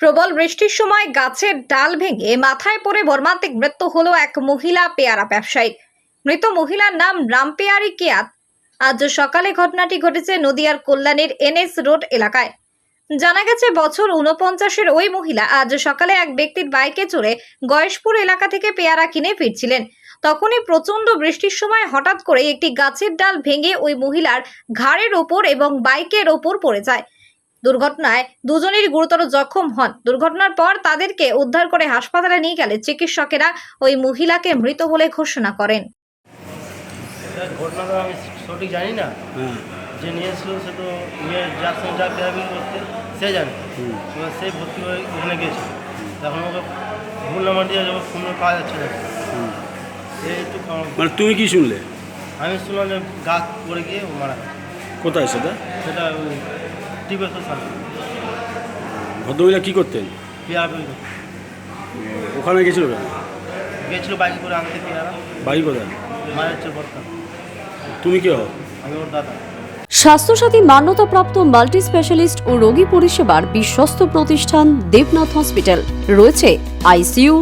প্রবল বৃষ্টির সময় গাছের ডাল ভেঙে মাথায় পড়ে মর্মান্তিক মৃত্যু হলো এক মহিলা পেয়ারা ব্যবসায়ীর। মৃত মহিলার নাম রামপেয়ারি কিয়াত। আজ সকালে ঘটনাটি ঘটেছে নদিয়ার কল্যাণীর এনএস রোড এলাকায়। জানা গেছে বছর 49-এর ওই মহিলা আজ সকালে এক ব্যক্তির বাইকে চড়ে গয়েশপুর এলাকা থেকে পেয়ারা কিনে ফিরছিলেন। তখনই প্রচন্ড বৃষ্টির সময় হঠাৎ করে একটি গাছের ডাল ভেঙে ওই মহিলার ঘাড়ের ওপর এবং বাইকের ওপর পড়ে যায়। দুর্ঘটনায় দুজনেরই গুরুতর জখম হন। দুর্ঘটনার পর তাদেরকে উদ্ধার করে হাসপাতালে নিয়ে গেলে চিকিৎসকেরা ওই মহিলাকে মৃত বলে ঘোষণা করেন। ঘটনাটা আমি সঠিক জানি না, যে নিয়েছিল সে তো নিয়ে যার সঙ্গে যা থেরাপি করতে সে জানে। এবার সেই ভর্তি হয়ে ওখানে গেছে, তখন ওকে ভুল নাম্বার দিয়ে যখন ফোন পাওয়া যাচ্ছে না। এইটুকু মানে তুমি কি শুনলে? আমি শুনলাম যে গাছ পড়ে গিয়ে ও মারা গেছে। কোথায় সেটা? সেটা ওই টিপের সামনে ভদ্রমহিলা কি করতেন? পেয়ারা তৈরি করতে ওখানে গেছিল কেন? গেছিলো বাইকে করে আনতে পেয়ারা। বাড়ি কোথায়? মারা হচ্ছে বর্তা। তুমি কে হও? আমি ওর দাদা। স্বাস্থ্যসাথী মান্যতাপ্রাপ্ত মাল্টি স্পেশালিস্ট ও রোগী পরিষেবার বিশ্বস্ত প্রতিষ্ঠান দেবনাথ হসপিটাল। রয়েছে ICU,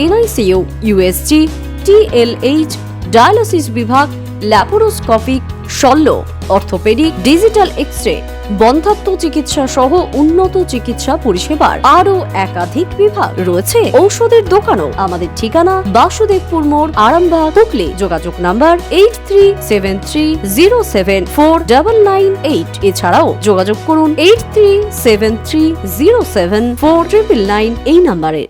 NICU, USG, TLH, dialysis বিভাগ, ল্যাপারোস্কোপিক, শল্য, অর্থোপেডিক, ডিজিটাল এক্স-রে, বন্ধ্যাত্ব চিকিৎসা সহ উন্নত চিকিৎসা পরিষেবার আরও একাধিক বিভাগ রয়েছে। ঔষধের দোকানও। আমাদের ঠিকানা বাসুদেবপুর মোড়, আরামবাগ, হুগলি। যোগাযোগ নাম্বার 8373074998। এছাড়াও যোগাযোগ করুন 8373074999 এই নাম্বারে।